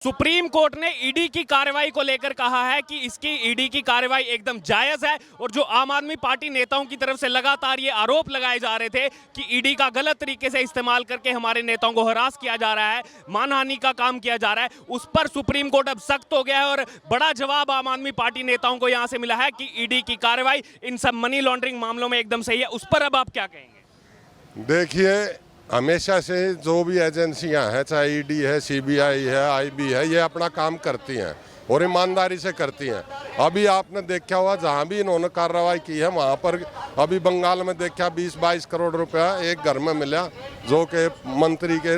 Supreme court ने ED की कार्रवाई को लेकर कहा है कि इसकी ईडी की कार्रवाई एकदम जायज है और जो आम आदमी पार्टी नेताओं की तरफ से लगातार ये आरोप लगाए जा रहे थे कि ईडी का गलत तरीके से इस्तेमाल करके हमारे नेताओं को हरास किया जा रहा है, मानहानि का काम किया जा रहा है, उस पर सुप्रीम कोर्ट अब सख्त हो गया है और बड़ा जवाब आम आदमी पार्टी नेताओं को यहां से मिला है कि ईडी की कार्रवाई इन सब मनी लॉन्ड्रिंग मामलों में एकदम सही है। उस पर अब आप क्या कहेंगे? देखिए, हमेशा से जो भी एजेंसियां हैं, चाहे ईडी है, सीबीआई है, आईबी है, ये अपना काम करती हैं और ईमानदारी से करती हैं। अभी आपने देखा हुआ जहां भी इन्होंने कार्रवाई की है वहां पर अभी बंगाल में देखा 20-22 करोड़ रुपया एक घर में मिला जो कि मंत्री के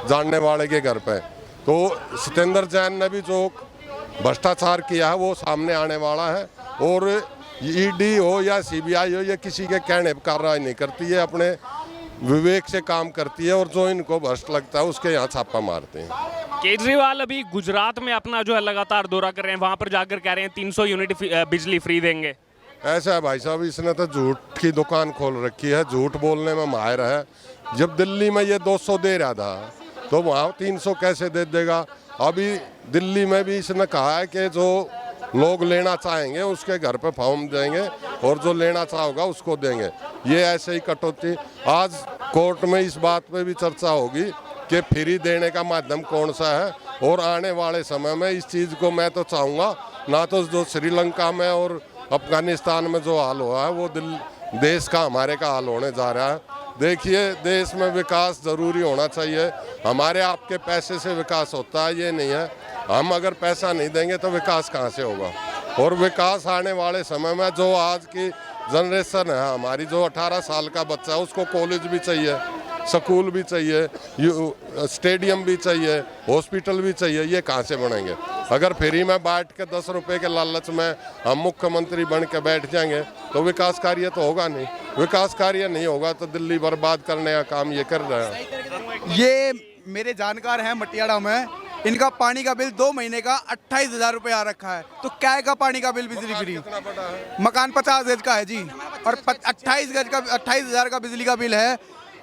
जानने वाले के घर पे। तो सत्येंद्र जैन ने भी जो भ्रष्टाचार किया है वो सामने आने वाला है और ईडी हो या सीबीआई हो, ये किसी के कहने पर कार्रवाई नहीं करती है, अपने विवेक से काम करती है और जो इनको भ्रष्ट लगता है उसके यहाँ छापा मारते हैं। केजरीवाल अभी गुजरात में अपना जो है लगातार दौरा कर रहे हैं, वहां पर जाकर कह रहे हैं 300 यूनिट बिजली फ्री देंगे। ऐसा है भाई साहब, इसने तो झूठ की दुकान खोल रखी है, झूठ बोलने में माहिर है। जब दिल्ली में ये 200 दे रहा था तो वहाँ 300 कैसे दे देगा? अभी दिल्ली में भी इसने कहा है कि जो लोग लेना चाहेंगे उसके घर पे फॉर्म देंगे और जो लेना चाहोगा उसको देंगे। ये ऐसे ही कटौती। आज कोर्ट में इस बात पे भी चर्चा होगी कि फ्री देने का माध्यम कौन सा है और आने वाले समय में इस चीज़ को मैं तो चाहूँगा ना तो जो श्रीलंका में और अफगानिस्तान में जो हाल हुआ है वो देश का हमारे का हाल होने जा रहा है। देखिए, देश में विकास ज़रूरी होना चाहिए। हमारे आपके पैसे से विकास होता है ये नहीं है। हम अगर पैसा नहीं देंगे तो विकास कहाँ से होगा? और विकास आने वाले समय में जो आज की जनरेशन है हमारी, जो 18 साल का बच्चा है उसको कॉलेज भी चाहिए, स्कूल भी चाहिए, स्टेडियम भी चाहिए, हॉस्पिटल भी चाहिए। ये कहाँ से बनेंगे? अगर फ्री में बैठ के 10 रुपये के लालच में हम मुख्यमंत्री बन के बैठ जाएंगे तो विकास कार्य तो होगा नहीं। विकास कार्य नहीं होगा तो दिल्ली बर्बाद करने का काम ये कर रहा है। ये मेरे जानकार हैं मटियाड़ा में, इनका पानी का बिल 2 महीने का 28,000 रुपये आ रखा है। तो क्या का पानी का बिल बिजली फ्री? मकान 50 गज का है जी और 28,000 का बिजली का बिल है।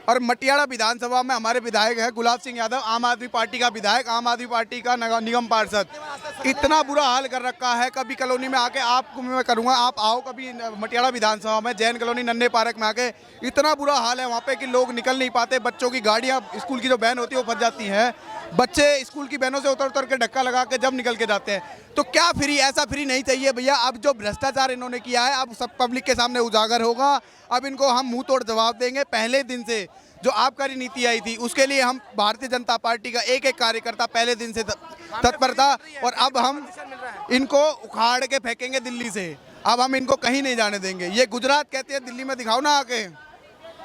और मटियाड़ा विधानसभा में हमारे विधायक है गुलाब सिंह यादव, आम आदमी पार्टी का विधायक, आम आदमी पार्टी का निगम पार्षद, इतना बुरा हाल कर रखा है। कभी कॉलोनी में आके आपको मैं करूँगा, आप आओ कभी मटियाड़ा विधानसभा में, जैन कॉलोनी नन्हे पार्क में आके, इतना बुरा हाल है वहाँ पे कि लोग निकल नहीं पाते। बच्चों की गाड़ियाँ, स्कूल की जो वैन होती है वो फंस जाती है, बच्चे स्कूल की बहनों से उतर के धक्का लगा के जब निकल के जाते हैं। तो क्या फ्री? ऐसा फ्री नहीं चाहिए भैया। अब जो भ्रष्टाचार इन्होंने किया है अब सब पब्लिक के सामने उजागर होगा। अब इनको हम मुंह तोड़ जवाब देंगे। पहले दिन से जो आबकारी नीति आई थी उसके लिए हम भारतीय जनता पार्टी का एक एक कार्यकर्ता पहले दिन से तत्पर था और अब हम इनको उखाड़ के फेंकेंगे दिल्ली से। अब हम इनको कहीं नहीं जाने देंगे। ये गुजरात कहते हैं, दिल्ली में दिखाओ ना आके।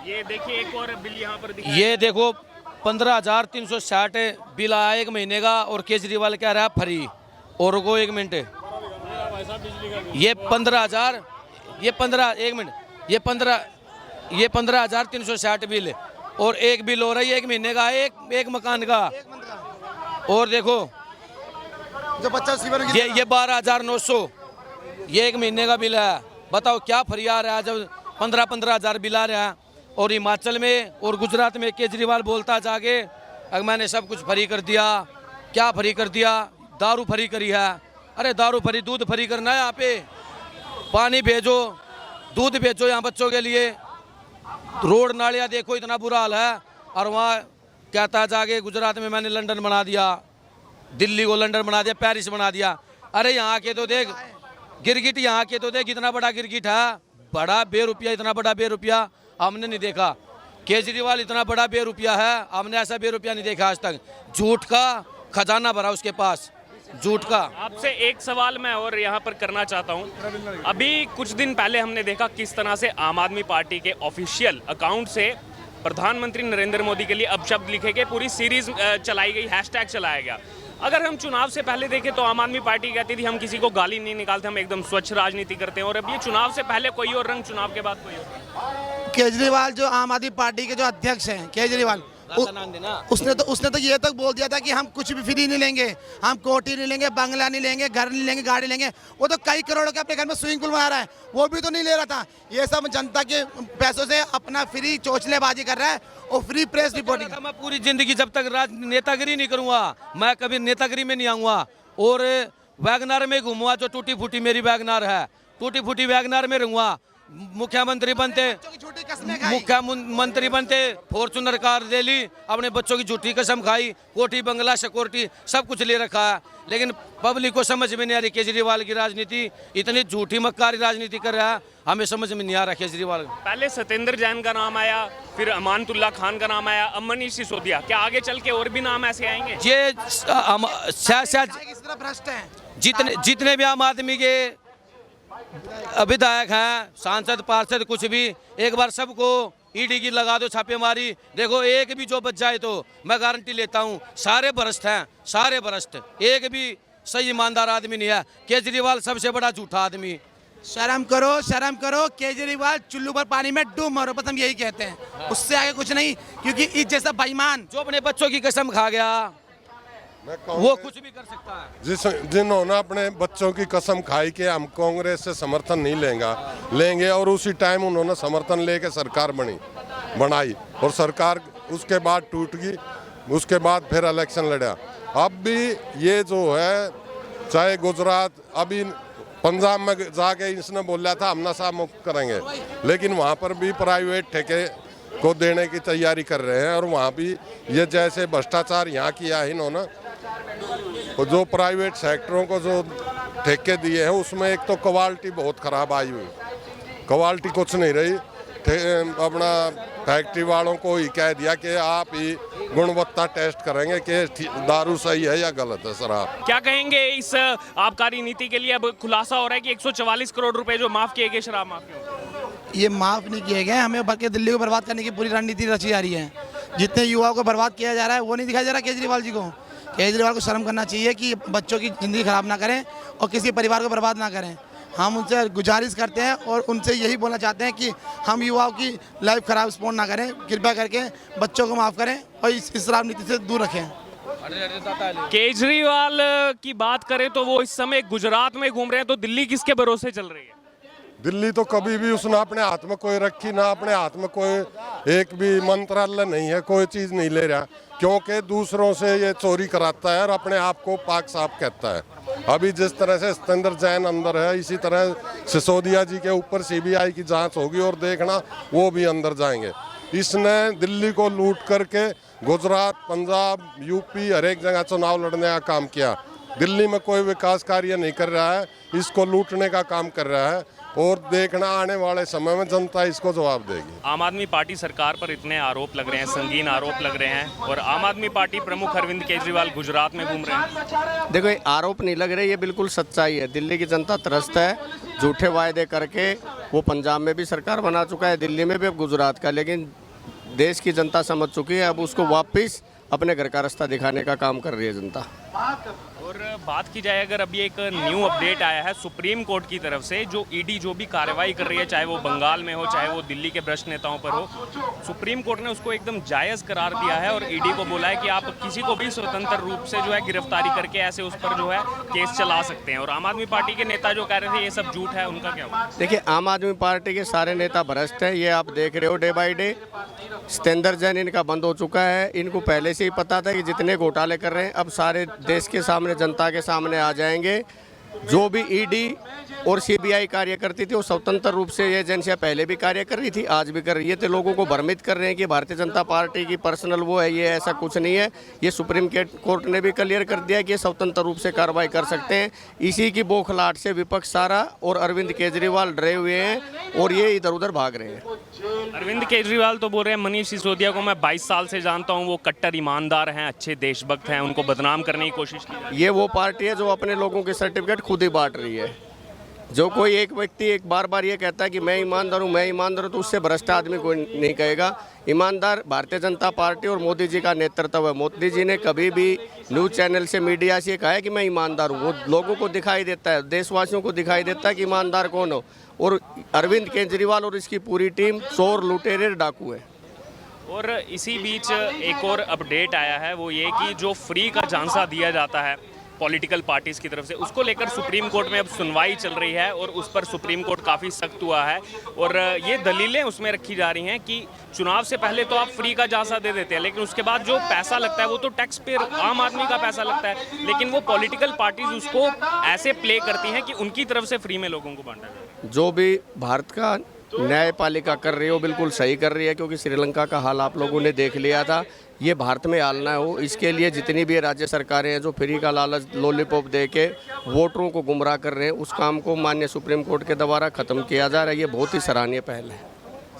ये देखिए एक और बिल यहाँ पर ये देखो 15,360 बिल आया 1 महीने का और केजरीवाल कह रहा है फ्री। और रुको 1 मिनट, ये 15,000 ये 15,360 बिल और एक बिल हो रही है 1 महीने का, एक मकान का। और देखो जो 85 ये 12,900 ये 1 महीने का बिल है। बताओ क्या फ्री आ रहा है जब 15,000 बिल आ रहा है। और हिमाचल में और गुजरात में केजरीवाल बोलता जाके अगर मैंने सब कुछ फ्री कर दिया। क्या फ्री कर दिया? दारू फ्री करी है। अरे दारू फ्री, दूध फ्री करना है यहाँ पे। पानी भेजो, दूध भेजो यहाँ बच्चों के लिए। रोड नालियाँ देखो इतना बुरा हाल है। और वहाँ कहता जाके गुजरात में मैंने लंदन बना दिया, दिल्ली को लंदन बना दिया, पेरिस बना दिया। अरे यहाँ के तो देख गिरगिट, यहाँ के तो देख इतना बड़ा गिरगिट है, बड़ा बेरुपया, इतना बड़ा बेरुपया हमने नहीं देखा। केजरीवाल इतना बड़ा बेरुपया है, हमने ऐसा बेरुपया नहीं देखा आज तक। झूठ का खजाना भरा उसके पास, झूठ का। आपसे एक सवाल मैं और यहाँ पर करना चाहता हूँ। अभी कुछ दिन पहले हमने देखा किस तरह से आम आदमी पार्टी के ऑफिशियल अकाउंट से प्रधानमंत्री नरेंद्र मोदी के लिए अपशब्द लिखे गए, पूरी सीरीज चलाई गई, हैशटैग चलाया गया। अगर हम चुनाव से पहले देखें तो आम आदमी पार्टी कहती थी हम किसी को गाली नहीं निकालते, हम एकदम स्वच्छ राजनीति करते हैं। और अब ये चुनाव से पहले कोई और रंग, चुनाव के बाद कोई और। केजरीवाल जो आम आदमी पार्टी के जो अध्यक्ष हैं केजरीवाल, उसने तो ये तक बोल दिया था कि हम कुछ भी फ्री नहीं लेंगे, हम कोठी नहीं लेंगे, बंगला नहीं लेंगे, घर नहीं लेंगे, गाड़ी लेंगे। वो तो कई करोड़ों के अपने घर में स्विमिंग पूल बना रहा है, वो भी तो नहीं ले रहा था। ये सब जनता के पैसों से अपना फ्री चोचलेबाजी कर रहा है और फ्री प्रेस रिपोर्टिंग। मैं पूरी जिंदगी जब तक नेतागिरी नहीं करूंगा, मैं कभी नेतागिरी में नहीं आऊंगा। और वैगनार में घूमूंगा, जो टूटी फूटी मेरी वैगनार है, टूटी फूटी वैगनार में रहूंगा। मुख्यमंत्री बनते फॉर्चूनर कार ले ली, अपने बच्चों की झूठी कसम खाई, कोठी बंगला सिक्योरिटी सब कुछ ले रखा है। लेकिन पब्लिक को समझ में नहीं आ रही केजरीवाल की राजनीति, इतनी झूठी मक्कारी राजनीति कर रहा है, हमें समझ में नहीं आ रहा केजरीवाल। पहले सत्येंद्र जैन का नाम आया, फिर अमानतुल्लाह खान का नाम आया, अब मनीष सिसोदिया। क्या आगे चल के और भी नाम ऐसे आएंगे? ये भ्रष्ट है। जितने भी आम आदमी के विधायक हैं, सांसद पार्षद कुछ भी, एक बार सबको ईडी की लगा दो छापेमारी, देखो एक भी जो बच जाए तो मैं गारंटी लेता हूँ सारे भ्रष्ट हैं, सारे भ्रष्ट, एक भी सही ईमानदार आदमी नहीं है। केजरीवाल सबसे बड़ा झूठा आदमी। शर्म करो केजरीवाल, चुल्लू पर पानी में डूब मरो, बस हम यही कहते हैं, उससे आगे कुछ नहीं। क्योंकि इस जैसा बेईमान जो अपने बच्चों की कसम खा गया वो कुछ भी कर सकता है। जिन्होंने अपने बच्चों की कसम खाई कि हम कांग्रेस से समर्थन नहीं लेंगे, और उसी टाइम उन्होंने समर्थन लेके सरकार बनाई और सरकार उसके बाद टूट गई, उसके बाद फिर इलेक्शन लड़ा। अब भी ये जो है, चाहे गुजरात, अभी पंजाब में जाके इसने बोला था हम नशा मुक्त करेंगे, लेकिन वहाँ पर भी प्राइवेट ठेके को देने की तैयारी कर रहे हैं। और वहाँ भी ये जैसे भ्रष्टाचार यहाँ किया है इन्होंने, जो प्राइवेट सेक्टरों को जो ठेके दिए हैं, उसमें एक तो क्वालिटी बहुत ख़राब आई हुई, क्वालिटी कुछ नहीं रही। अपना फैक्ट्री वालों को ही कह दिया कि आप ही गुणवत्ता टेस्ट करेंगे कि दारू सही है या गलत है शराब। क्या कहेंगे इस आबकारी नीति के लिए? अब खुलासा हो रहा है कि 144 करोड़ रुपए जो माफ किए गए शराब माफियों, ये माफ नहीं किए गए, हमें बल्कि दिल्ली को बर्बाद करने की पूरी रणनीति रची जा रही है। जितने युवाओं को बर्बाद किया जा रहा है वो नहीं दिखाया जा रहा केजरीवाल जी को। केजरीवाल को शर्म करना चाहिए कि बच्चों की ज़िंदगी ख़राब ना करें और किसी परिवार को बर्बाद ना करें। हम उनसे गुजारिश करते हैं और उनसे यही बोलना चाहते हैं कि हम युवाओं की लाइफ खराब स्पॉन्ड ना करें, कृपया करके बच्चों को माफ़ करें और इस राजनीति से दूर रखें। केजरीवाल की बात करें तो वो इस समय गुजरात में घूम रहे हैं, तो दिल्ली किसके भरोसे चल रही है? दिल्ली तो कभी भी उसने अपने हाथ में कोई रखी ना, अपने हाथ में कोई एक भी मंत्रालय नहीं है, कोई चीज़ नहीं ले रहा, क्योंकि दूसरों से ये चोरी कराता है और अपने आप को पाक साफ कहता है। अभी जिस तरह से सत्येंद्र जैन अंदर है, इसी तरह सिसोदिया जी के ऊपर सीबीआई की जांच होगी और देखना वो भी अंदर जाएंगे। इसने दिल्ली को लूट करके गुजरात, पंजाब, यूपी हर एक जगह चुनाव लड़ने का काम किया। दिल्ली में कोई विकास कार्य नहीं कर रहा है, इसको लूटने का काम कर रहा है और देखना आने वाले समय में जनता इसको जवाब देगी। आम आदमी पार्टी सरकार पर इतने आरोप लग रहे हैं, संगीन आरोप लग रहे हैं, और आम आदमी पार्टी प्रमुख अरविंद केजरीवाल गुजरात में घूम रहे हैं। देखो, ये आरोप नहीं लग रहे, ये बिल्कुल सच्चाई है। दिल्ली की जनता त्रस्त है, झूठे वायदे करके वो पंजाब में भी सरकार बना चुका है, दिल्ली में भी, अब गुजरात का। लेकिन देश की जनता समझ चुकी है, अब उसको वापस अपने घर का रास्ता दिखाने का काम कर रही है जनता। और बात की जाए, अगर अभी एक न्यू अपडेट आया है सुप्रीम कोर्ट की तरफ से, जो ईडी जो भी कार्रवाई कर रही है, चाहे वो बंगाल में हो, चाहे वो दिल्ली के भ्रष्ट नेताओं पर हो, सुप्रीम कोर्ट ने उसको एकदम जायज़ करार दिया है और ईडी को बोला है कि आप किसी को भी स्वतंत्र रूप से जो है गिरफ्तारी करके ऐसे उस पर जो है केस चला सकते हैं। और आम आदमी पार्टी के नेता जो कह रहे थे ये सब झूठ है, उनका क्या हुआ? देखिए, आम आदमी पार्टी के सारे नेता भ्रष्ट है, ये आप देख रहे हो day by day. Satyendra Jain इनका बंद हो चुका है, इनको पहले से ही पता था कि जितने घोटाले कर रहे हैं अब सारे देश के सामने, जनता के सामने आ जाएंगे। जो भी ईडी और सीबीआई कार्य करती थी वो स्वतंत्र रूप से ये एजेंसियां पहले भी कार्य कर रही थी, आज भी कर रही है। तो लोगों को भ्रमित कर रहे हैं कि भारतीय जनता पार्टी की पर्सनल वो है, ये ऐसा कुछ नहीं है। ये सुप्रीम कोर्ट ने भी क्लियर कर दिया कि ये स्वतंत्र रूप से कार्रवाई कर सकते हैं। इसी की बौखलाहट से विपक्ष सारा और अरविंद केजरीवाल डरे हुए हैं और ये इधर उधर भाग रहे हैं। अरविंद केजरीवाल तो बोल रहे हैं मनीष सिसोदिया को मैं 22 साल से जानता हूं, वो कट्टर ईमानदार हैं, अच्छे देशभक्त हैं, उनको बदनाम करने की कोशिश की। ये वो पार्टी है जो अपने लोगों के सर्टिफिकेट खुद ही बांट रही है। जो कोई एक व्यक्ति एक बार ये कहता है कि मैं ईमानदार हूँ, मैं ईमानदार हूँ, तो उससे भ्रष्ट आदमी कोई नहीं कहेगा। ईमानदार भारतीय जनता पार्टी और मोदी जी का नेतृत्व है। मोदी जी ने कभी भी न्यूज़ चैनल से, मीडिया से कहा है कि मैं ईमानदार हूँ, वो लोगों को दिखाई देता है, देशवासियों को दिखाई देता है कि ईमानदार कौन हो। और अरविंद केजरीवाल और इसकी पूरी टीम चोर, लुटेरे, डाकू है। और इसी बीच एक और अपडेट आया है, वो ये कि जो फ्री का झांसा दिया जाता है पॉलिटिकल पार्टीज़ की तरफ से, उसको लेकर सुप्रीम कोर्ट में अब सुनवाई चल रही है और उस पर सुप्रीम कोर्ट काफ़ी सख्त हुआ है। और ये दलीलें उसमें रखी जा रही हैं कि चुनाव से पहले तो आप फ्री का झांसा दे देते हैं, लेकिन उसके बाद जो पैसा लगता है वो तो टैक्स पेयर आम आदमी का पैसा लगता है, लेकिन वो पॉलिटिकल पार्टीज उसको ऐसे प्ले करती हैं कि उनकी तरफ से फ्री में लोगों को बांटा जाए। जो भी भारत का न्यायपालिका कर रही है वो बिल्कुल सही कर रही है, क्योंकि श्रीलंका का हाल आप लोगों ने देख लिया था। ये भारत में हाल ना हो, इसके लिए जितनी भी राज्य सरकारें हैं जो फ्री का लालच लॉलीपॉप दे के वोटरों को गुमराह कर रहे हैं, उस काम को माननीय सुप्रीम कोर्ट के द्वारा ख़त्म किया जा रहा है। ये बहुत ही सराहनीय पहल है।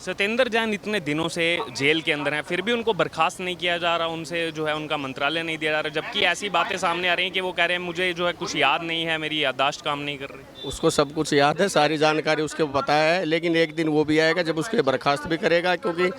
सत्येंद्र जैन इतने दिनों से जेल के अंदर हैं, फिर भी उनको बर्खास्त नहीं किया जा रहा, उनसे जो है उनका मंत्रालय नहीं दिया जा रहा, जबकि ऐसी बातें सामने आ रही हैं कि वो कह रहे हैं मुझे जो है कुछ याद नहीं है, मेरी याददाश्त काम नहीं कर रही। उसको सब कुछ याद है, सारी जानकारी उसके पता है, लेकिन एक दिन वो भी आएगा जब उसके बर्खास्त भी करेगा, क्योंकि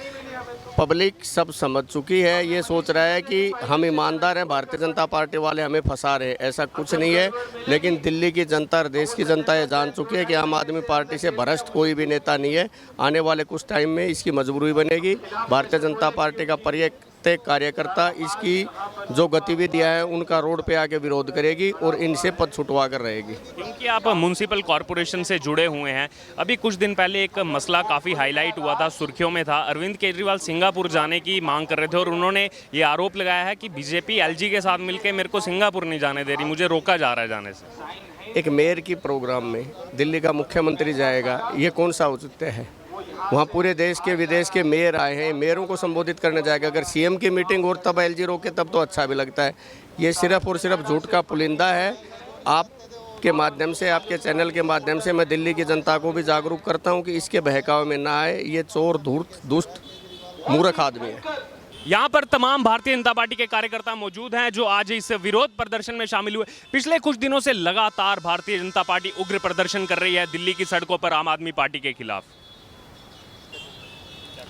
पब्लिक सब समझ चुकी है। ये सोच रहा है कि हम ईमानदार हैं, भारतीय जनता पार्टी वाले हमें फंसा रहे हैं, ऐसा कुछ नहीं है। लेकिन दिल्ली की जनता और देश की जनता ये जान चुकी है कि आम आदमी पार्टी से भ्रष्ट कोई भी नेता नहीं है। आने वाले कुछ टाइम में इसकी मजबूरी बनेगी। भारतीय जनता पार्टी का प्रत्येक कार्यकर्ता इसकी जो गतिविधियां हैं उनका रोड पे आके विरोध करेगी और इनसे पद छुटवा कर रहेगी। क्योंकि आप म्यूनसिपल कॉरपोरेशन से जुड़े हुए हैं, अभी कुछ दिन पहले एक मसला काफ़ी हाईलाइट हुआ था, सुर्खियों में था। अरविंद केजरीवाल सिंगापुर जाने की मांग कर रहे थे और उन्होंने ये आरोप लगाया है कि बीजेपी एलजी के साथ मिलकर मेरे को सिंगापुर नहीं जाने दे रही, मुझे रोका जा रहा है जाने से। एक मेयर की प्रोग्राम में दिल्ली का मुख्यमंत्री जाएगा, ये कौन सा औचित्य है? वहाँ पूरे देश के विदेश के मेयर आए हैं, मेयरों को संबोधित करने जाएगा। अगर सीएम की मीटिंग और तब एलजी रोके तब तो अच्छा भी लगता है। ये सिर्फ और सिर्फ झूठ का पुलिंदा है। आपके माध्यम से, आपके चैनल के माध्यम से मैं दिल्ली की जनता को भी जागरूक करता हूँ कि इसके बहकावे में ना आए। ये चोर, धूर्त, दुष्ट, मूर्ख आदमी है। यहाँ पर तमाम भारतीय जनता पार्टी के कार्यकर्ता मौजूद हैं जो आज इस विरोध प्रदर्शन में शामिल हुए। पिछले कुछ दिनों से लगातार भारतीय जनता पार्टी उग्र प्रदर्शन कर रही है दिल्ली की सड़कों पर आम आदमी पार्टी के खिलाफ।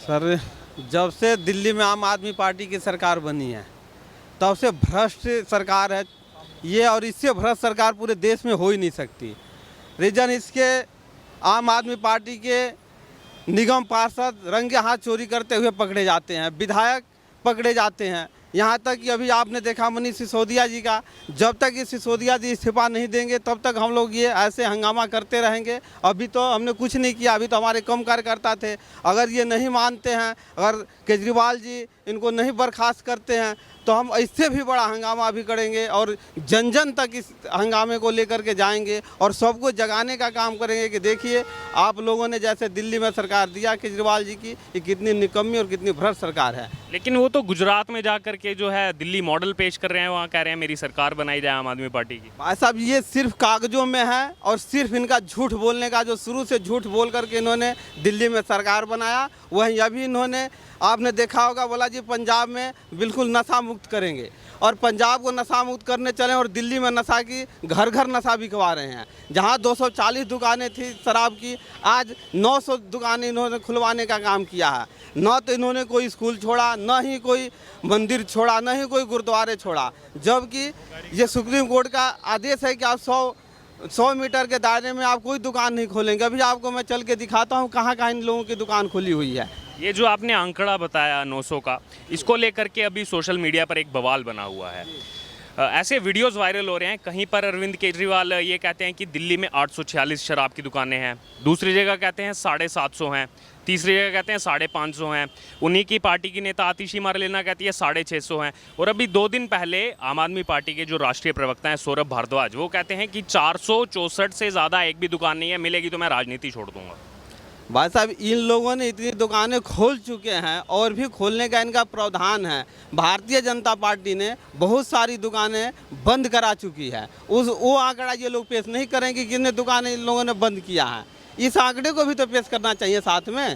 सर, जब से दिल्ली में आम आदमी पार्टी की सरकार बनी है तब से भ्रष्ट सरकार है ये, और इससे भ्रष्ट सरकार पूरे देश में हो ही नहीं सकती। रीजन इसके आम आदमी पार्टी के निगम पार्षद रंगे हाथ चोरी करते हुए पकड़े जाते हैं, विधायक पकड़े जाते हैं। यहाँ तक कि अभी आपने देखा मनीष सिसोदिया जी का, जब तक ये सिसोदिया जी इस्तीफा नहीं देंगे तब तक हम लोग ये ऐसे हंगामा करते रहेंगे। अभी तो हमने कुछ नहीं किया, अभी तो हमारे कम कार्यकर्ता थे। अगर ये नहीं मानते हैं, अगर केजरीवाल जी इनको नहीं बर्खास्त करते हैं तो हम इससे भी बड़ा हंगामा अभी करेंगे और जन जन तक इस हंगामे को लेकर के जाएंगे और सबको जगाने का काम करेंगे कि देखिए आप लोगों ने जैसे दिल्ली में सरकार दिया केजरीवाल जी की, ये कितनी निकम्मी और कितनी भ्रष्ट सरकार है। लेकिन वो तो गुजरात में जाकर के जो है दिल्ली मॉडल पेश कर रहे हैं, वहाँ कह रहे हैं मेरी सरकार बनाई जाए आम आदमी पार्टी की। भाई साहब, ये सिर्फ कागजों में है और सिर्फ इनका झूठ बोलने का, जो शुरू से झूठ बोल करके इन्होंने दिल्ली में सरकार बनाया, वहीं अभी इन्होंने आपने देखा होगा बोला जी पंजाब में बिल्कुल नशा मुक्त करेंगे, और पंजाब को नशा मुक्त करने चले और दिल्ली में नशा की घर घर नशा बिकवा रहे हैं। जहां 240 दुकानें थी शराब की, आज 900 दुकानें इन्होंने खुलवाने का काम किया है। न तो इन्होंने कोई स्कूल छोड़ा, न ही कोई मंदिर छोड़ा, न ही कोई गुरुद्वारे छोड़ा, जबकि ये सुप्रीम कोर्ट का आदेश है कि आप 100 मीटर के दायरे में आप कोई दुकान नहीं खोलेंगे। अभी आपको मैं चल के दिखाता हूँ कहाँ कहाँ इन लोगों की दुकान खुली हुई है। ये जो आपने आंकड़ा बताया 900 का, इसको लेकर के अभी सोशल मीडिया पर एक बवाल बना हुआ है। ऐसे वीडियोस वायरल हो रहे हैं, कहीं पर अरविंद केजरीवाल ये कहते हैं कि दिल्ली में 846 शराब की दुकानें हैं, दूसरी जगह कहते हैं 750 हैं, तीसरी जगह कहते हैं 550 हैं। उन्हीं की पार्टी की नेता आतिशी मारलेना कहती है 650 हैं। और अभी 2 दिन पहले आम आदमी पार्टी के जो राष्ट्रीय प्रवक्ता हैं सौरभ भारद्वाज, वो कहते हैं कि 464 से ज़्यादा एक भी दुकान नहीं है, मिलेगी तो मैं राजनीति छोड़ दूंगा। भाई साहब, इन लोगों ने इतनी दुकानें खोल चुके हैं और भी खोलने का इनका प्रावधान है। भारतीय जनता पार्टी ने बहुत सारी दुकानें बंद करा चुकी है। वो आंकड़ा ये लोग पेश नहीं करेंगे कि कितने दुकानें इन लोगों ने बंद किया है। इस आंकड़े को भी तो पेश करना चाहिए साथ में।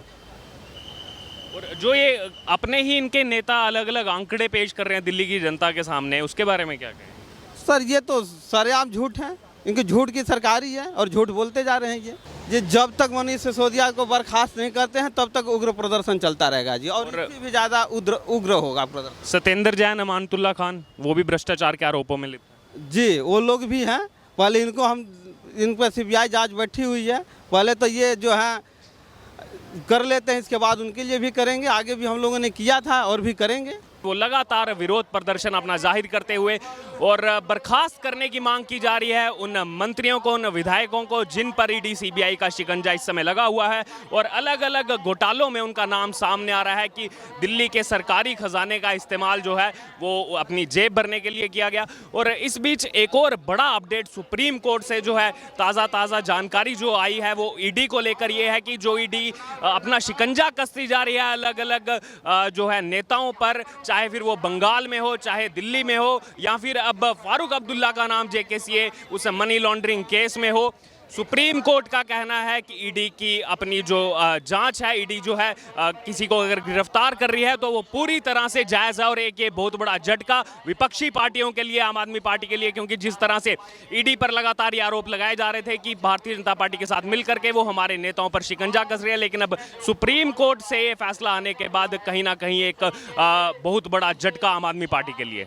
और जो ये अपने ही इनके नेता अलग अलग आंकड़े पेश कर रहे हैं दिल्ली की जनता के सामने, उसके बारे में क्या कहें? सर, ये तो सरेआम झूठ है, इनकी झूठ की सरकार ही है और झूठ बोलते जा रहे हैं। ये जब तक मनीष सिसोदिया को बर्खास्त नहीं करते हैं तब तक उग्र प्रदर्शन चलता रहेगा जी, और इससे भी ज़्यादा उग्र होगा प्रदर्शन। सत्येंद्र जैन, अमानतुल्ला खान, वो भी भ्रष्टाचार के आरोपों में लिप्त हैं। जी, वो लोग भी हैं। पहले इन पर CBI जांच बैठी हुई है। पहले तो ये जो है कर लेते हैं, इसके बाद उनके लिए भी करेंगे, आगे भी हम लोगों ने किया था और भी करेंगे। वो लगातार विरोध प्रदर्शन अपना जाहिर करते हुए और बर्खास्त करने की मांग की जा रही है उन मंत्रियों को, उन विधायकों को जिन पर ईडी सीबीआई का शिकंजा इस समय लगा हुआ है और अलग अलग घोटालों में उनका नाम सामने आ रहा है कि दिल्ली के सरकारी खजाने का इस्तेमाल जो है वो अपनी जेब भरने के लिए किया गया। और इस बीच एक और बड़ा अपडेट सुप्रीम कोर्ट से जो है ताज़ा जानकारी जो आई है वो ईडी को लेकर ये है कि जो ईडी अपना शिकंजा कसती जा रही है अलग अलग जो है नेताओं पर, चाहे फिर वो बंगाल में हो, चाहे दिल्ली में हो, या फिर अब फारूक अब्दुल्ला का नाम जेकेसीए उस मनी लॉन्ड्रिंग केस में हो। सुप्रीम कोर्ट का कहना है कि ईडी की अपनी जो जांच है, ईडी जो है किसी को अगर गिरफ्तार कर रही है तो वो पूरी तरह से जायज़ है। और एक ये बहुत बड़ा झटका विपक्षी पार्टियों के लिए, आम आदमी पार्टी के लिए, क्योंकि जिस तरह से ईडी पर लगातार ये आरोप लगाए जा रहे थे कि भारतीय जनता पार्टी के साथ मिलकर के वो हमारे नेताओं पर शिकंजा कस रही है, लेकिन अब सुप्रीम कोर्ट से ये फैसला आने के बाद कहीं ना कहीं एक बहुत बड़ा झटका आम आदमी पार्टी के लिए।